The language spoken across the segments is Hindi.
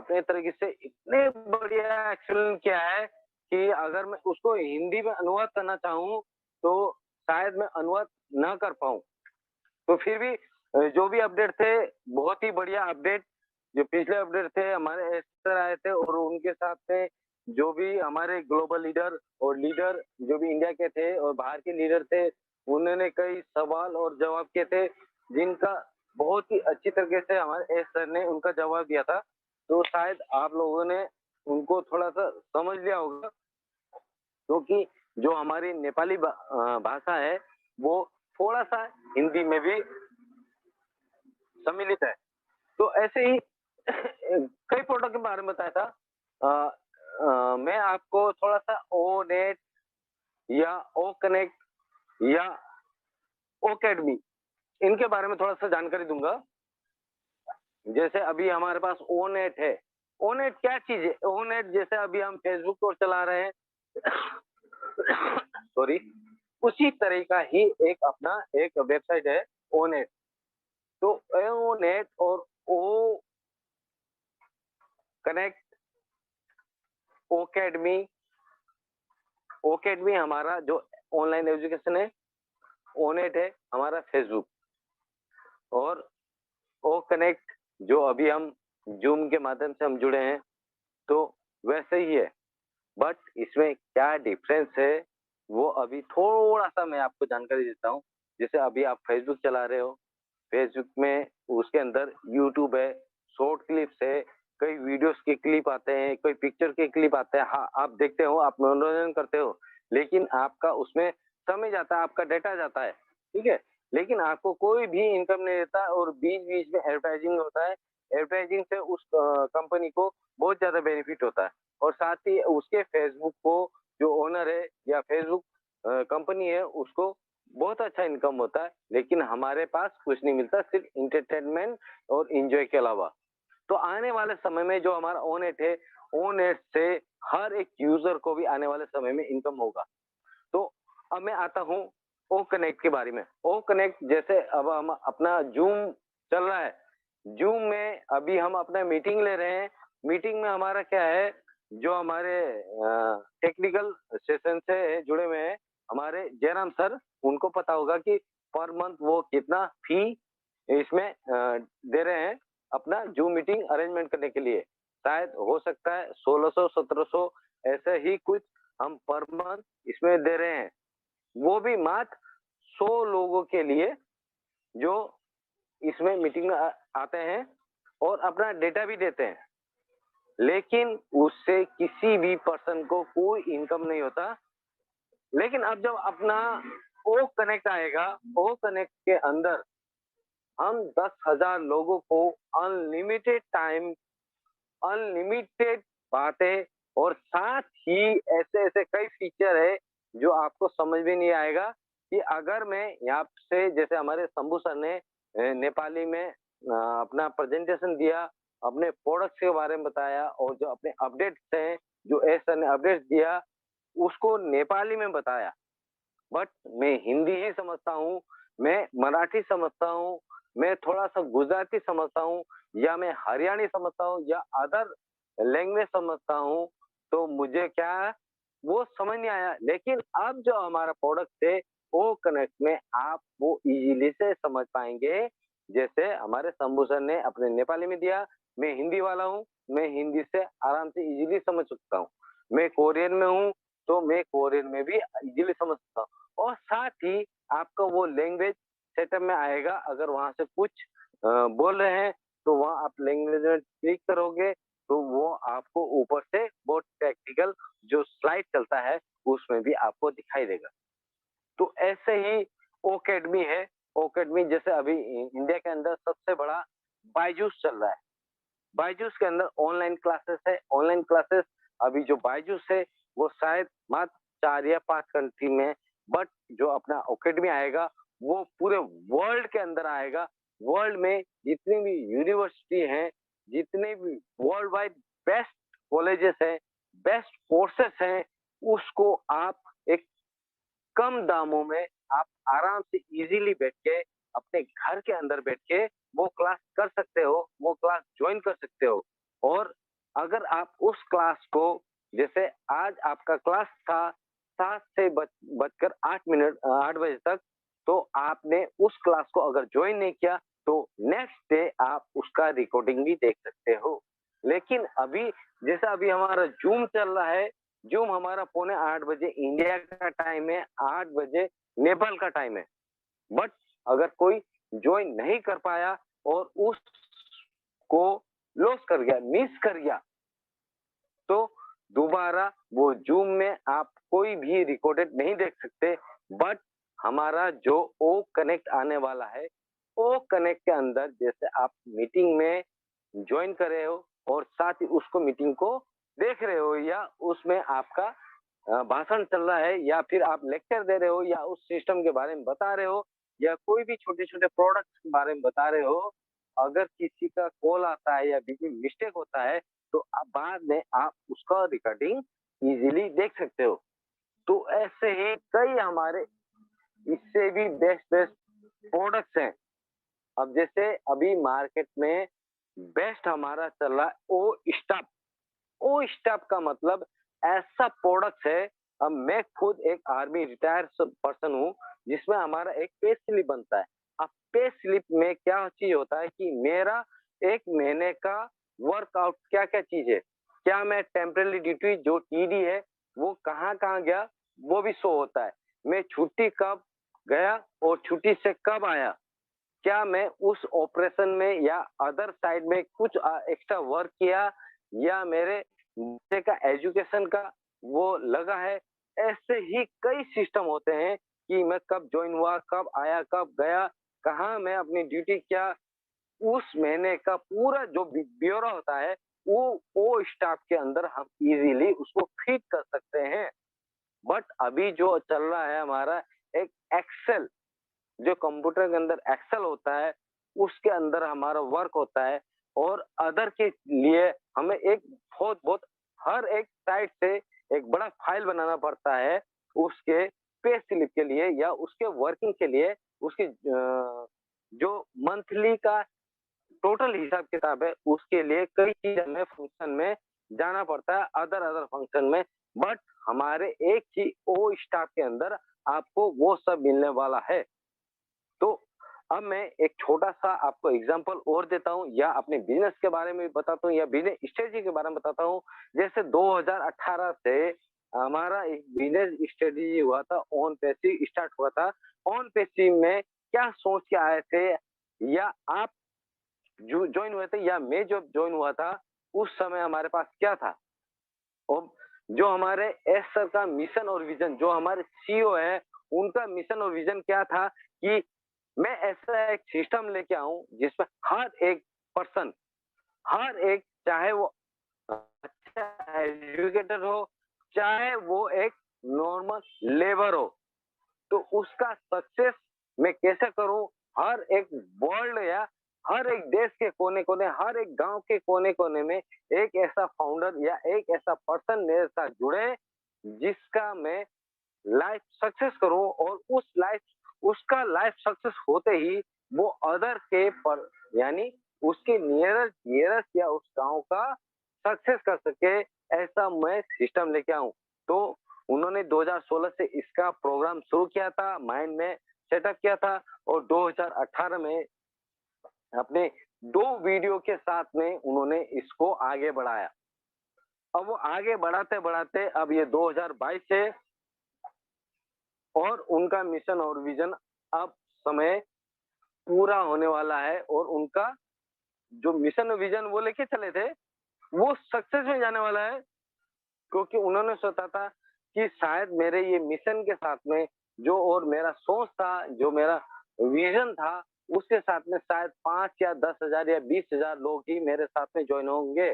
अपने तरीके से इतने बढ़िया एक्सप्लेन किया है कि अगर मैं उसको हिंदी में अनुवाद करना चाहूँ, तो शायद मैं अनुवाद ना कर पाऊँ। तो फिर भी जो भी अपडेट थे, बहुत ही बढ़िया अपडेट, जो पिछले अपडेट थे हमारे एस्टर आए थे और उनके साथ में जो भी हमारे ग्लोबल लीडर और लीडर जो भी इंडिया के थे और बाहर के लीडर थे, उन्होंने कई सवाल और जवाब किए थे, जिनका बहुत ही अच्छी तरीके से हमारे एस सर ने उनका जवाब दिया था। तो शायद आप लोगों ने उनको थोड़ा-सा समझ लिया होगा, क्योंकि जो हमारी नेपाली भाषा है, वो थोड़ा-सा हिंदी में भी सम्मिलित है। तो ऐसे ही कई प्रोडक्ट के बारे में बताया था। मैं आपको थोड़ा-सा ओनेट या ओ कनेक्ट या ओकेडमी इनके बारे में थोड़ा-सा जानकारी दूँगा। जैसे अभी हमारे पास ओनेट है। ओनेट क्या चीज़ है? ओनेट जैसे अभी हम फेसबुक को चला रहे हैं सॉरी, उसी तरह का ही एक अपना एक वेबसाइट है ओनेट। तो ओनेट और ओ कनेक्ट, ओकेडमी, ओकेडमी हमारा जो ऑनलाइन एजुकेशन है, ओनेट है हमारा फेसबुक और ओ कनेक्ट जो अभी हम ज़ूम के माध्यम से हम जुड़े हैं, तो वैसे ही है। बट इसमें क्या डिफरेंस है, वो अभी थोड़ा-सा मैं आपको जानकारी देता हूँ। जैसे अभी आप फेसबुक चला रहे हो, फेसबुक में उसके अंदर यूट्यूब है, शॉर्ट क्लिप्स है, कई वीडियोज़ के क्लिप आते हैं, कोई पिक्चर के क्लिप आते हैं। हाँ, आप देखते हो, आप मनोरंजन करते हो, लेकिन आपका उसमें समय जाता है, आपका डेटा जाता है, ठीक है? लेकिन आपको कोई भी इनकम नहीं देता और बीच-बीच में एडवर्टाइजिंग होता है। एडवर्टाइजिंग से उस कंपनी को बहुत ज़्यादा बेनिफिट होता है और साथ ही उसके फेसबुक को जो ओनर है या फेसबुक कंपनी है, उसको बहुत अच्छा इनकम होता है, लेकिन हमारे पास कुछ नहीं मिलता, सिर्फ एंटरटेनमेंट और एन्जॉय के अलावा। तो आने वाले समय में जो हमारा ओनेट है, ओनेट से हर एक यूज़र को भी आने वाले समय में इनकम होगा। तो अब मैं आता हूँ ओ कनेक्ट के बारे में। ओ कनेक्ट जैसे अब हम अपना ज़ूम चल रहा है, ज़ूम में अभी हम अपना मीटिंग ले रहे हैं, मीटिंग में हमारा क्या है, जो हमारे टेक्निकल सेशन से जुड़े हुए हैं, हमारे जयराम सर, उनको पता होगा कि पर मंथ वो कितना फी इसमें दे रहे हैं, अपना ज़ूम मीटिंग अरेंजमेंट करने के लिए। शायद हो सकता है 1600 1700 ऐसे ही कुछ हम पर मंथ इसमें दे रहे हैं। वो भी मात्र 100 लोगों के लिए जो इसमें मीटिंग में आते हैं और अपना डेटा भी देते हैं। लेकिन उससे किसी भी पर्सन को कोई इनकम नहीं होता। लेकिन अब जब अपना ओ कनेक्ट आएगा, ओ कनेक्ट के अंदर हम 10,000 लोगों को अनलिमिटेड टाइम, अनलिमिटेड बातें और साथ ही ऐसे-ऐसे कई फीचर है, जो आपको समझ में नहीं आएगा कि अगर मैं यहाँ से जैसे हमारे शंभू सर ने नेपाली में अपना प्रेजेंटेशन दिया, अपने प्रोडक्ट्स के बारे में बताया और जो अपने अपडेट्स हैं, जो एस सर ने अपडेट्स दिया, उसको नेपाली में बताया। बट मैं हिंदी ही समझता हूँ, मैं मराठी समझता हूँ, मैं थोड़ा-सा गुजराती समझता हूँ या मैं हरियाणी समझता हूँ या अदर लैंग्वेज समझता हूँ, तो मुझे क्या है, वो समझ नहीं आया। लेकिन अब जो हमारा प्रोडक्ट है, वो कनेक्ट में आप वो इज़िली से समझ पाएँगे। जैसे हमारे शंभू सर ने अपने नेपाली में दिया, मैं हिंदी वाला हूँ, मैं हिंदी से आराम से इज़िली समझ सकता हूँ। मैं कोरियन में हूँ, तो मैं कोरियन में भी इज़िली समझ सकता हूँ। और साथ ही आपका वो लैंग्वेज सेटअप में आएगा, अगर वहाँ से कुछ बोल रहे हैं, तो वहाँ आप लैंग्वेज में क्लिक करोगे, तो वो आपको ऊपर से वो टेक्निकल जो स्लाइड चलता है, उसमें भी आपको दिखाई देगा। तो ऐसे ही ओकेडमी है, ओकेडमी जैसे अभी इंडिया के अंदर सबसे बड़ा बायजूस चल रहा है। बायजूस के अंदर ऑनलाइन क्लासेस है, ऑनलाइन क्लासेस अभी जो बायजूस है, वो शायद मात्र 4 या 5 कंट्री में है, बट जो अपना एकेडमी आएगा, वो पूरे वर्ल्ड के अंदर आएगा। वर्ल्ड में जितनी भी यूनिवर्सिटी हैं, जितने भी वर्ल्ड वाइड बेस्ट कॉलेजेस हैं, बेस्ट कोर्सेस हैं, उसको आप एक कम दामों में आप आराम से इज़िली बैठ के, अपने घर के अंदर बैठ के वो क्लास कर सकते हो, वो क्लास जॉइन कर सकते हो। और अगर आप उस क्लास को, जैसे आज आपका क्लास था 7 से बजकर 8 बजे तक, तो आपने उस क्लास को अगर ज्वाइन नहीं किया तो नेक्स्ट डे आप उसका रिकॉर्डिंग भी देख सकते हो। लेकिन अभी जैसा अभी हमारा जूम चल रहा है, जूम हमारा पौने 8 बजे इंडिया का टाइम है, 8 बजे नेपाल का टाइम है। बट अगर कोई ज्वाइन नहीं कर पाया और उसको लॉस कर गया, मिस कर गया, तो दोबारा वो जूम में आप कोई भी रिकॉर्डेड नहीं देख सकते। बट हमारा जो ओ कनेक्ट आने वाला है, ओ कनेक्ट के अंदर जैसे आप मीटिंग में ज्वाइन कर रहे हो और साथ ही उसको मीटिंग को देख रहे हो, या उसमें आपका भाषण चल रहा है, या फिर आप लेक्चर दे रहे हो, या उस सिस्टम के बारे में बता रहे हो, या कोई भी छोटे-छोटे प्रोडक्ट्स के बारे में बता रहे हो, अगर किसी का कॉल आता है या बीच में मिस्टेक होता है, तो बाद में आप उसका रिकॉर्डिंग इज़िली देख सकते हो। तो ऐसे ही कई हमारे इससे भी बेस्ट बेस्ट प्रोडक्ट्स हैं। अब जैसे अभी मार्केट में बेस्ट हमारा चल रहा है ओ स्टॉप। ओ स्टाफ का मतलब ऐसा प्रोडक्ट है। अब मैं खुद एक आर्मी रिटायर पर्सन हूँ, जिसमें हमारा एक पे स्लिप बनता है। अब पे स्लिप में क्या चीज होता है कि मेरा 1 महीने का वर्कआउट क्या क्या चीज है, क्या मैं टेम्पररी ड्यूटी जो टीडी है वो कहाँ कहाँ गया, वो भी शो होता है। मैं छुट्टी कब गया और छुट्टी से कब आया, क्या मैं उस ऑपरेशन में या अदर साइड में कुछ एक्स्ट्रा वर्क किया, या मेरे बच्चे का एजुकेशन का वो लगा है। ऐसे ही कई सिस्टम होते हैं कि मैं कब ज्वाइन हुआ, कब आया, कब गया, कहाँ मैं अपनी ड्यूटी क्या, उस महीने का पूरा जो ब्यौरा होता है वो स्टाफ के अंदर हम इजीली उसको फिट कर सकते हैं। बट अभी जो चल रहा है हमारा एक एक्सेल, जो कंप्यूटर के अंदर एक्सेल होता है, उसके अंदर हमारा वर्क होता है, और अदर के लिए हमें एक बहुत बहुत हर एक साइड से एक बड़ा फाइल बनाना पड़ता है उसके पे स्लिप के लिए या उसके वर्किंग के लिए। उसकी जो मंथली का टोटल हिसाब किताब है उसके लिए कई चीज हमें फंक्शन में जाना पड़ता है, अदर अदर फंक्शन में। बट हमारे एक ही ओ स्टाफ के अंदर आपको वो सब मिलने वाला है। तो अब मैं एक छोटा-सा आपको एग्ज़ाम्पल और देता हूँ, या अपने बिज़नेस के बारे में भी बताता हूँ, या बिज़नेस स्ट्रेटजी के बारे में बताता हूँ। जैसे 2018 से हमारा एक बिज़नेस स्ट्रेटजी हुआ था, ऑन पैसिव स्टार्ट हुआ था। ऑन पैसिव में क्या सोच के आए थे, या आप जो जॉइन हुए थे, या मैं जब जॉइन हुआ था, उस समय हमारे पास क्या था? और जो हमारे एस सर का मिशन और विज़न, जो हमारे सीईओ हैं, उनका मिशन और विज़न क्या था कि मैं ऐसा एक सिस्टम लेके आऊँ जिसमें हर एक पर्सन, हर एक, चाहे वो अच्छा एजुकेटर हो, चाहे वो एक नॉर्मल लेबर हो, तो उसका सक्सेस मैं कैसे करूं, हर एक वर्ल्ड या हर एक देश के कोने-कोने, हर एक गांव के कोने-कोने में एक ऐसा फाउंडर या एक ऐसा पर्सन मेरे साथ जुड़े, जिसका मैं लाइफ सक्सेस करूं, और उसका लाइफ सक्सेस होते ही वो अदर के पर, यानी उसके नियरेस्ट नियरेस्ट या उस गांव का सक्सेस कर सके, ऐसा मैं सिस्टम लेके आऊं। तो उन्होंने 2016 से इसका प्रोग्राम शुरू किया था, माइंड में सेटअप किया था, और 2018 में अपने 2 वीडियो के साथ में उन्होंने इसको आगे बढ़ाया। अब वो आगे बढ़ाते-बढ़ाते अब ये 2022 है, और उनका मिशन और विज़न अब समय पूरा होने वाला है, और उनका जो मिशन और विज़न वो लेके चले थे, वो सक्सेस में जाने वाला है। क्योंकि उन्होंने सोचा था कि शायद मेरे ये मिशन के साथ में जो और मेरा सोच था, जो मेरा विज़न था, उसके साथ में शायद 5 या 10,000 या 20,000 लोग ही मेरे साथ में जॉइन होंगे।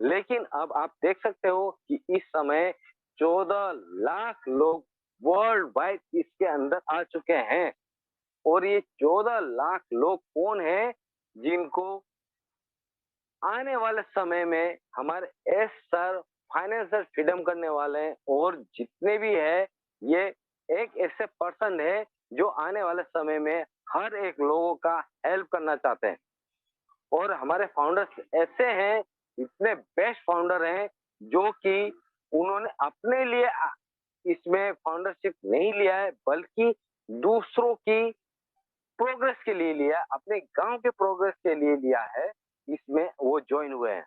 लेकिन अब आप देख सकते हो कि इस समय 14 लाख लोग वर्ल्ड वाइड इसके अंदर आ चुके हैं, और ये 14 लाख लोग कौन हैं, जिनको आने वाले समय में हमारे एस सर फाइनेंशियल फ्रीडम करने वाले हैं, और जितने भी है ये एक ऐसे पर्सन है जो आने वाले समय में हर एक लोगों का हेल्प करना चाहते हैं। और हमारे फाउंडर्स ऐसे हैं इतने बेस्ट फाउंडर हैं जो कि उन्होंने अपने लिए इसमें फाउंडरशिप नहीं लिया है, बल्कि दूसरों की प्रोग्रेस के लिए लिया है, अपने गांव के प्रोग्रेस के लिए लिया है, इसमें वो ज्वाइन हुए हैं।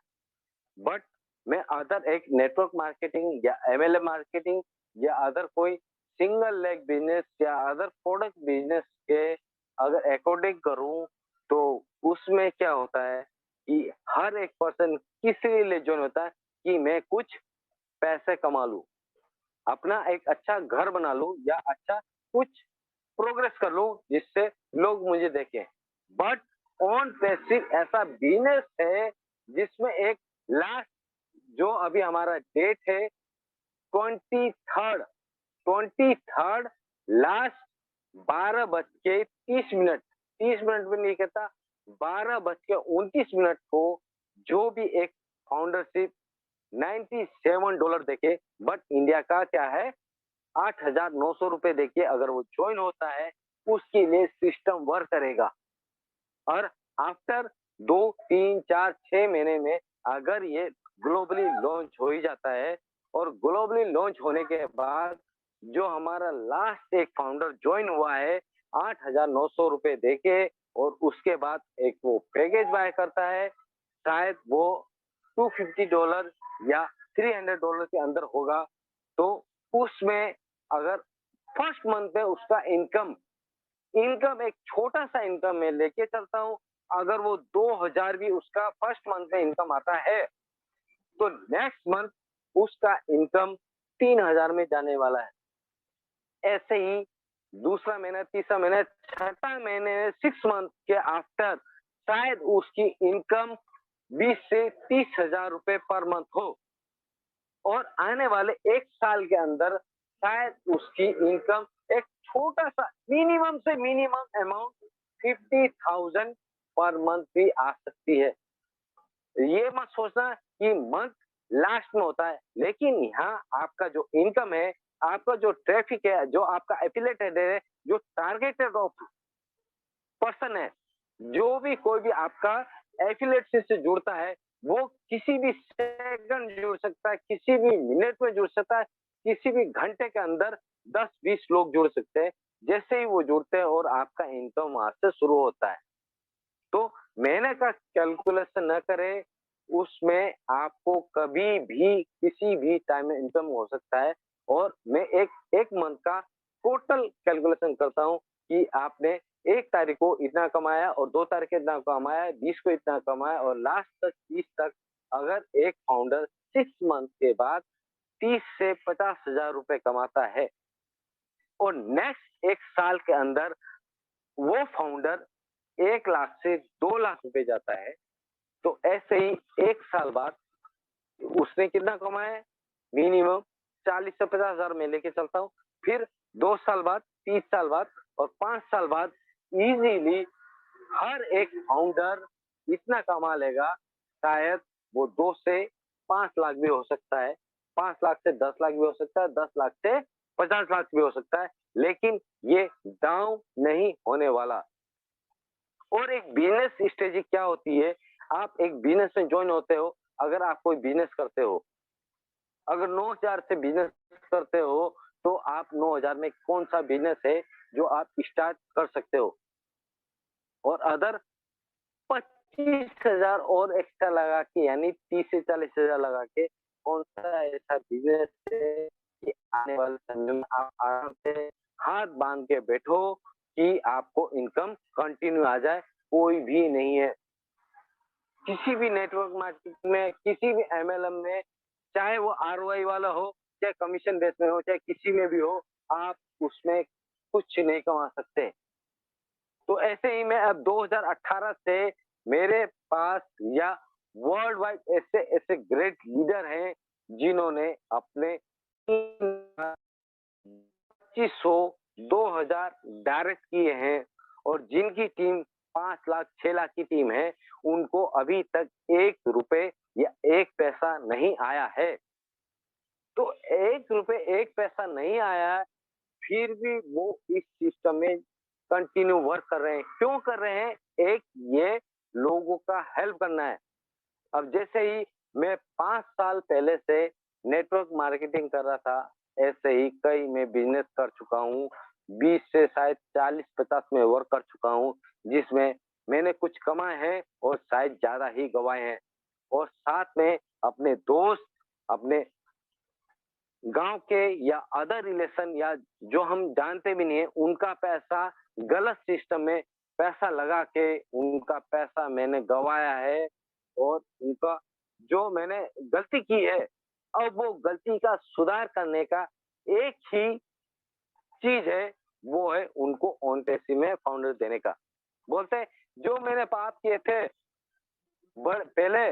बट मैं अदर एक नेटवर्क मार्केटिंग या एमएलएम मार्केटिंग या अदर कोई सिंगल लेग बिजनेस या अदर प्रोडक्ट बिजनेस के अगर अकॉर्डिंग करूं, तो उसमें क्या होता है कि हर एक पर्सन किस लिए ज्वाइन होता है कि मैं कुछ पैसे कमा लूं, अपना एक अच्छा घर बना लूं या अच्छा कुछ प्रोग्रेस कर लूं जिससे लोग मुझे देखें। बट ऑन पैसिव ऐसा बिजनेस है जिसमें एक लास्ट जो अभी हमारा डेट है 23rd 23rd लास्ट 12:30 30 मिनट भी नहीं कहता, 12:29 को जो भी एक फाउंडरशिप $97 देके, बट इंडिया का क्या है 8,900 रुपए देखिए, अगर वो ज्वाइन होता है उसके लिए सिस्टम वर्क करेगा। और आफ्टर 2, 3, 4, 6 महीने में अगर ये ग्लोबली लॉन्च हो ही जाता है, और ग्लोबली लॉन्च होने के बाद जो हमारा लास्ट एक फाउंडर ज्वाइन हुआ है 8,900 रुपए देके, और उसके बाद एक वो पैकेज बाय करता है, शायद वो $250 या $300 के अंदर होगा, तो उसमें अगर फर्स्ट मंथ में उसका इनकम इनकम एक छोटा सा इनकम मैं लेके चलता हूँ, अगर वो 2,000 भी उसका फर्स्ट मंथ में इनकम आता है, तो नेक्स्ट मंथ उसका इनकम 3,000 में जाने वाला है। ऐसे ही दूसरा महीना, तीसरा महीना, छठा महीने, 6 मंथ के आफ्टर शायद उसकी इनकम 20 से 30,000 रुपए पर मंथ हो, और आने वाले 1 साल के अंदर शायद उसकी इनकम एक छोटा सा मिनिमम से मिनिमम अमाउंट 50,000 पर मंथ भी आ सकती है। ये मत सोचना कि मंथ लास्ट में होता है, लेकिन यहाँ आपका जो इनकम है, आपका जो ट्रैफिक है, जो आपका एफिलिएटेड है, जो टारगेटेड ऑफ पर्सन है, जो भी कोई भी आपका एफिलिएट से जुड़ता है, वो किसी भी सेकंड जुड़ सकता है, किसी भी मिनट में जुड़ सकता है, किसी भी घंटे के अंदर 10-20 लोग जुड़ सकते हैं। जैसे ही वो जुड़ते हैं और आपका इनकम वहां से शुरू होता है। तो महीने का कैलकुलेशन न करें, उसमें आपको कभी भी किसी भी टाइम में इनकम हो सकता है। और मैं एक मंथ का टोटल कैलकुलेशन करता हूँ कि आपने 1 तारीख को इतना कमाया और 2 तारीख को इतना कमाया, 20 को इतना कमाया, और लास्ट तक 30 तक अगर एक फाउंडर 6 मंथ के बाद 30 से 50,000 रुपए कमाता है, और नेक्स्ट 1 साल के अंदर वो फाउंडर 1 लाख से 2 लाख रुपए जाता है, तो ऐसे ही 1 साल बाद उसने कितना कमाया है? मिनिमम 40 से 50,000 मैं लेके चलता हूँ। फिर 2 साल बाद, 3 साल बाद और 5 साल बाद इजीली हर एक फाउंडर इतना कमा लेगा, शायद वो 2 से 5 लाख भी हो सकता है, 5 लाख से 10 लाख भी हो सकता है, 10 लाख से 50 लाख भी हो सकता है, लेकिन ये डाउन नहीं होने वाला। और एक बिजनेस स्ट्रेटेजी क्या होती है? आप एक बिजनेस में ज्वाइन होते हो, अगर आप कोई बिजनेस करते हो, अगर 9,000 से बिजनेस करते हो, तो आप 9,000 में कौन-सा बिजनेस है जो आप स्टार्ट कर सकते हो? और अदर 25,000 और एक्स्ट्रा लगा के, यानी 30 से 40,000 लगा के कौन-सा ऐसा बिजनेस है कि आने वाले समय में आप आराम से हाथ बाँध के बैठो कि आपको इनकम कंटिन्यू आ जाए? कोई भी नहीं है। किसी भी नेटवर्क मार्केटिंग में, किसी भी एमएलएम में, चाहे वो आरओआई वाला हो, चाहे कमीशन बेस में हो, चाहे किसी में भी हो, आप उसमें कुछ नहीं कमा सकते। तो ऐसे ही मैं अब 2018 से मेरे पास या वर्ल्ड वाइड ऐसे ऐसे ग्रेट लीडर हैं जिन्होंने अपने 2500 2000 डायरेक्ट किए हैं, और जिनकी टीम 5 लाख 6 लाख की टीम है, उनको अभी तक 1 रुपए या 1 पैसा नहीं आया है। तो 1 रुपए 1 पैसा नहीं आया है, फिर भी वो इस सिस्टम में कंटिन्यू वर्क कर रहे हैं। क्यों कर रहे हैं? एक ये लोगों का हेल्प करना है। अब जैसे ही मैं 5 साल पहले से नेटवर्क मार्केटिंग कर रहा था। ऐसे ही कई मैं बिज़नेस कर चुका हूँ। 20 से शायद 40-50 में वर्क कर चुका हूँ, जिसमें मैंने कुछ कमाए हैं और शायद ज़्यादा ही गँवाए हैं। और साथ में अपने दोस्त, अपने गाँव के या अदर रिलेशन या जो हम जानते भी नहीं है, उनका पैसा गलत सिस्टम में पैसा लगा के उनका पैसा मैंने गँवाया है और उनका जो मैंने गलती की है, अब वो गलती का सुधार करने का एक ही चीज़ है, वो है उनको ऑन पैसे में फाउंडर देने का। बोलते हैं, जो मैंने पाप किए थे पहले,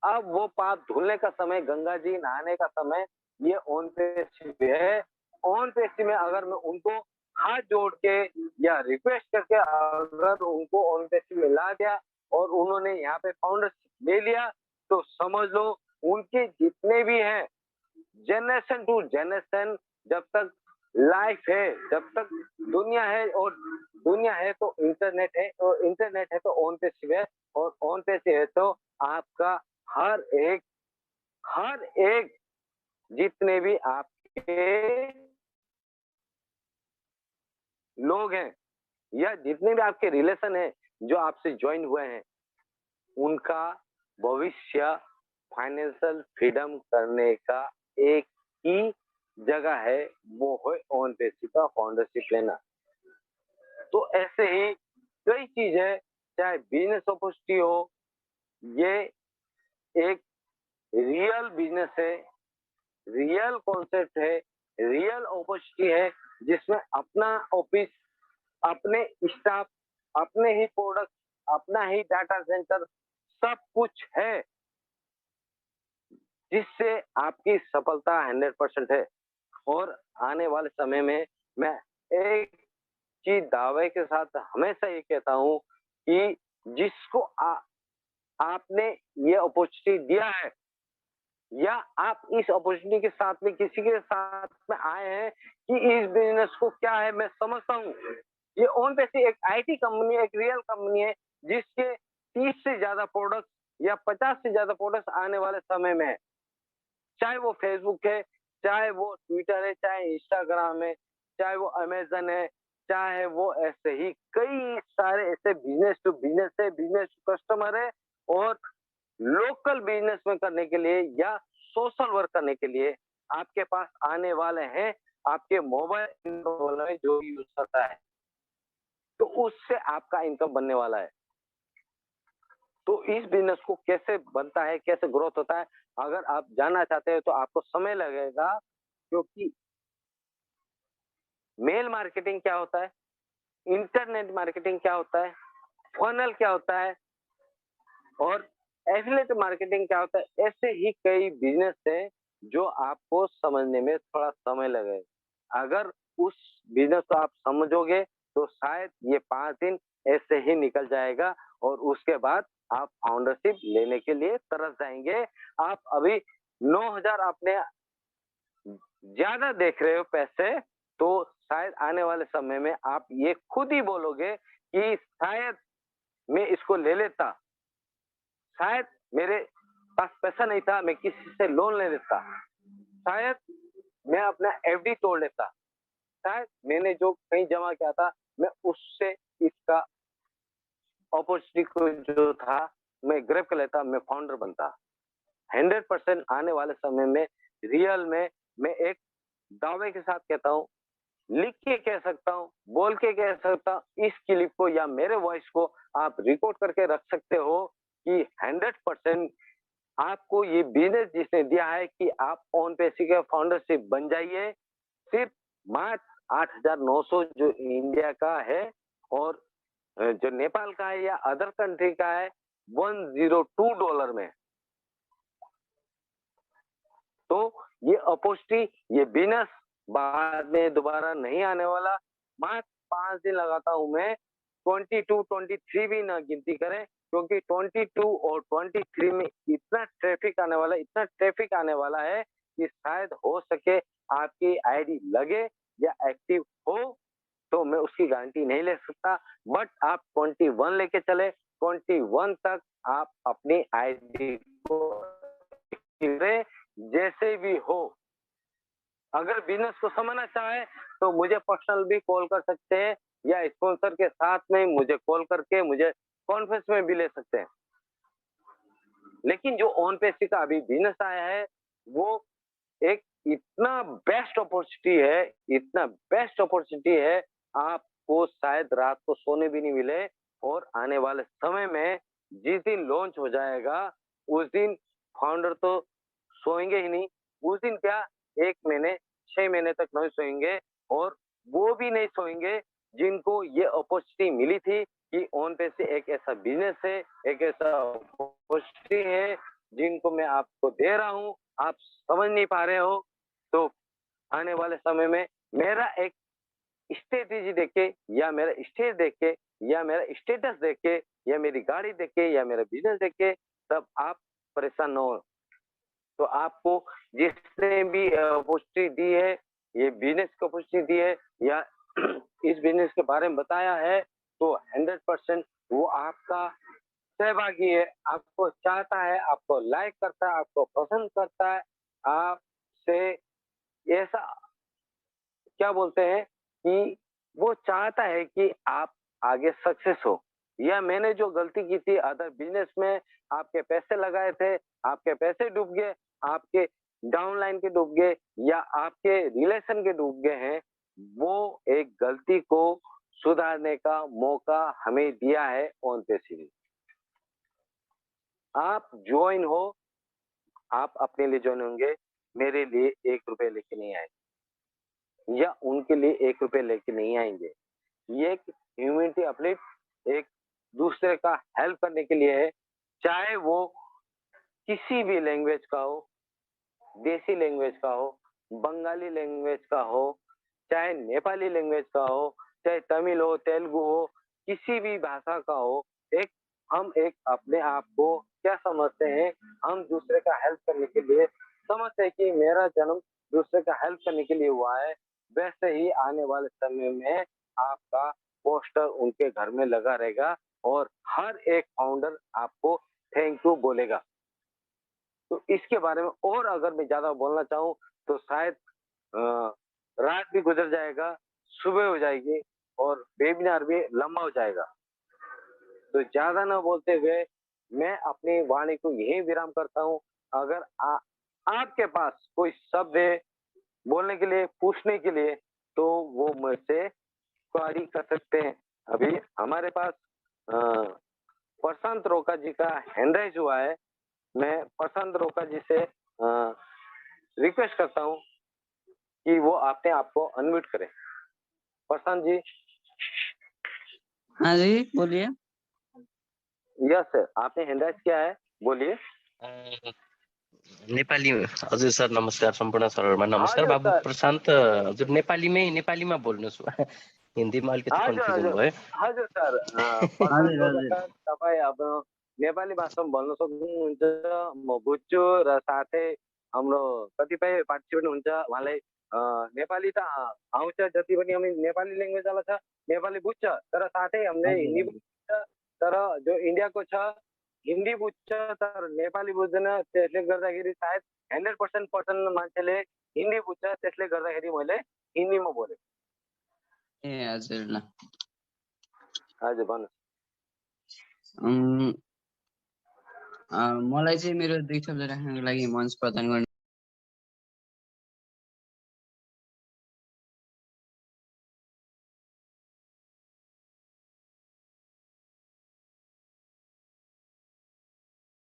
अब वो पाप धुलने का समय, गंगा जी नहाने का समय, ये ओन पे शिप है। ओन पे शिप में अगर मैं उनको हाथ जोड़ के या रिक्वेस्ट करके अगर उनको ओन पे शिप में ला दिया और उन्होंने यहाँ पे फाउंडरशिप ले लिया, तो समझ लो उनके जितने भी हैं, जनरेशन टू जनरेशन, जब तक लाइफ है, जब तक दुनिया है और दुनिया है तो इंटरनेट है और इंटरनेट है तो ऑन पे शिप है और ऑन पे से है तो आपका हर एक हर एक जितने भी आपके लोग हैं या जितने भी आपके रिलेशन हैं जो आपसे ज्वाइन हुए हैं, उनका भविष्य फाइनेंशियल फ्रीडम करने का एक ही जगह है, वो है ऑन पेसी का फाउंडरशिप लेना। तो ऐसे ही कई चीज़ें, चाहे बिज़नेस अपॉर्चुनिटी हो, ये एक रियल बिज़नेस है, रियल कॉन्सेप्ट है, रियल अपॉर्चुनिटी है, जिसमें अपना ऑफिस, अपने स्टाफ, अपने ही प्रोडक्ट, अपना ही डाटा सेंटर, सब कुछ है, जिससे आपकी सफलता 100% है। और आने वाले समय में मैं एक चीज़ दावे के साथ हमेशा ये कहता हूँ कि जिसको आपने ये अपॉर्चुनिटी दिया है या आप इस अपॉर्चुनिटी के साथ में किसी के साथ में आए हैं कि इस बिज़नेस को क्या है, मैं समझता हूँ। ये ओन पैसे एक आईटी कंपनी है, एक रियल कंपनी है, जिसके 30 से ज़्यादा प्रोडक्ट या 50 से ज़्यादा प्रोडक्ट्स आने वाले समय में है। चाहे वो फेसबुक है, चाहे वो ट्विटर है, चाहे इंस्टाग्राम है, चाहे वो अमेज़न है, चाहे वो ऐसे ही कई सारे ऐसे बिज़नेस टू बिज़नेस है, बिज़नेस टू कस्टमर है और लोकल बिज़नेस में करने के लिए या सोशल वर्क करने के लिए आपके पास आने वाले हैं, आपके मोबाइल में जो यूज़ करता है, तो उससे आपका इनकम बनने वाला है। तो इस बिज़नेस को कैसे बनता है, कैसे ग्रोथ होता है, अगर आप जानना चाहते हैं तो आपको समय लगेगा, क्योंकि मेल मार्केटिंग क्या होता है, इंटरनेट मार्केटिंग क्या होता है, फनल क्या होता है और एफिलिएट मार्केटिंग क्या होता है, ऐसे ही कई बिज़नेस हैं जो आपको समझने में थोड़ा समय लगेगा। अगर उस बिज़नेस को आप समझोगे तो शायद ये 5 दिन ऐसे ही निकल जाएगा और उसके बाद आप फाउंडरशिप लेने के लिए तरस जाएँगे। आप अभी 9,000 आपने ज़्यादा देख रहे हो पैसे, तो शायद आने वाले समय में आप ये खुद ही बोलोगे कि शायद मैं इसको ले लेता। शायद मेरे पास पैसा नहीं था, मैं किसी से लोन ले लेता। शायद मैं अपना एफडी तोड़ लेता। शायद मैंने जो कहीं जमा किया था, मैं उससे इसका अपॉर्चुनिटी को जो था, मैं ग्रैब कर लेता, मैं फाउंडर बनता। 100% आने वाले समय में रियल में मैं एक दावे के साथ कहता हूँ, लिख के कह सकता हूँ, बोल के कह सकता हूँ, इस क्लिप को या मेरे वॉइस को आप रिकॉर्ड करके रख सकते हो कि 100% आपको ये बिज़नेस जिसने दिया है कि आप ओन पैसे का फाउंडरशिप बन जाइए, सिर्फ मात्र 8,900 जो इंडिया का है और जो नेपाल का है या अदर कंट्री का है, $102 में। तो ये अपॉर्चुनिटी, ये बिज़नेस बाद में दोबारा नहीं आने वाला। मात्र 5 दिन लगाता हूँ मैं, 22, 23 भी ना गिनती करें, क्योंकि 22 और 23 में इतना ट्रैफिक आने वाला है, इतना ट्रैफिक आने वाला है कि शायद हो सके आपकी आईडी लगे या एक्टिव हो, तो मैं उसकी गारंटी नहीं ले सकता। बट आप 21 लेके चले, 21 तक आप अपनी आईडी को अगर बिजनेस को समझना चाहे तो मुझे पर्सनल भी कॉल कर सकते हैं या स्पॉन्सर के साथ में मुझे कॉल करके मुझे कॉन्फ्रेंस में भी ले सकते हैं। लेकिन जो ओन पेसी का अभी बिजनेस आया है वो एक इतना बेस्ट अपॉर्चुनिटी है, इतना बेस्ट अपॉर्चुनिटी है, आपको शायद रात को सोने भी नहीं मिले और आने वाले समय में जिस दिन लॉन्च हो जाएगा, उस दिन फाउंडर तो सोएँगे ही नहीं। उस दिन क्या 1 महीने, 6 महीने तक नहीं सोएँगे और वो भी नहीं सोएँगे जिनको ये अपॉर्चुनिटी मिली थी कि ओन पेसी एक ऐसा बिज़नेस है, एक ऐसा अपॉर्चुनिटी है जिनको मैं आपको दे रहा हूँ, आप समझ नहीं पा रहे हो, तो आने वाले समय में मेरा एक स्ट्रैटेजी देख के या मेरा स्टेज देख के या मेरा स्टेटस देख के या मेरी गाड़ी देख के या मेरा बिज़नेस देख के तब आप परेशान ना हो। तो आपको जिसने भी अपॉर्चुनिटी दी है, ये बिज़नेस की अपॉर्चुनिटी दी है या इस बिज़नेस के बारे में बताया है, तो 100% वो आपका सहभागी है, आपको चाहता है, आपको लाइक करता है, आपको पसंद करता है, आपसे ऐसा क्या बोलते हैं कि वो चाहता है कि आप आगे सक्सेस हो। या मैंने जो गलती की थी अदर बिज़नेस में आपके पैसे लगाए थे, आपके पैसे डूब गए, आपके डाउनलाइन के डूब गए या आपके रिलेशन के डूब गए हैं, वो एक गलती को सुधारने का मौका हमें दिया है ओन पेसी ने। आप जॉइन हो, आप अपने लिए जॉइन होंगे, मेरे लिए ₹1 लेके नहीं आए या उनके लिए ₹1 लेके नहीं आएँगे। ये एक ह्यूमैनिटी अपलिफ्ट एक दूसरे का हेल्प करने के लिए है, चाहे वो किसी भी लैंग्वेज का हो, देसी लैंग्वेज का हो, बंगाली लैंग्वेज का हो, चाहे नेपाली लैंग्वेज का हो, चाहे तमिल हो, तेलुगु हो, किसी भी भाषा का हो, एक हम एक अपने आप को क्या समझते हैं, हम दूसरे का हेल्प करने के लिए समझते हैं कि मेरा जन्म दूसरे का हेल्प करने के लिए हुआ है, वैसे ही आने वाले समय में आपका पोस्टर उनके घर में लगा रहेगा और हर एक फाउंडर आपको थैंक यू बोलेगा। तो इसके बारे में और अगर मैं ज़्यादा बोलना चाहूँ तो शायद अ, रात भी गुज़र जाएगा, सुबह हो जाएगी और वेबिनार भी लंबा हो जाएगा। तो ज़्यादा ना बोलते हुए मैं अपनी वाणी को यहीं विराम करता हूँ। अगर आपके पास कोई शब्द है बोलने के लिए, पूछने के लिए तो वो मुझसे क्वेरी कर सकते हैं। अभी हमारे पास अ, प्रशांत रोका जी का हैंड राइज़ हुआ है। मैं प्रशांत रोका जी से रिक्वेस्ट करता हूँ कि वो अपने आप को अनम्यूट करें। प्रशांत जी। हाँ जी, बोलिए। यस सर, आपने हैंड राइज़ किया है, बोलिए। नेपाली हजुर सर नमस्कार, सम्पूर्ण सरहरूमा नमस्कार। हजुर बाबु सर। प्रशान्त हजुर नेपालीमा बोल्नुहोस् हिन्दीमा अलिकति हजुर, कन्फ्युजन हजुर। भयो। हजुर सर, प्रशान्त हजुर, रोका हजुर। सर, तपाईँ अब नेपाली भाषामा भन्न सक्नुहुन्छ, म बुझ्छु र साथै हाम्रो कतिपय पार्टिसिपेन्ट हुन्छ उहाँलाई नेपाली त आउँछ जति पनि हामी नेपाली ल्याङ्ग्वेज वाला छ, नेपाली बुझ्छ तर साथै हामीले हजुर, हिन्दी हजुर। बुझ्छ तर जो इन्डियाको छ हिन्दी बुझ्छ तर नेपाली बुझ्दैन त्यसले गर्दाखेरि सायद 100% पर्सन मान्छेले हिन्दी बुझ्छ त्यसले गर्दाखेरि मैले हिन्दीमा बोलेँ। ए हजुर ल। हजुर भन्नुहोस्। मलाई चाहिँ मेरो 2 शब्द राख्नको लागि मञ्च प्रदान गर्ने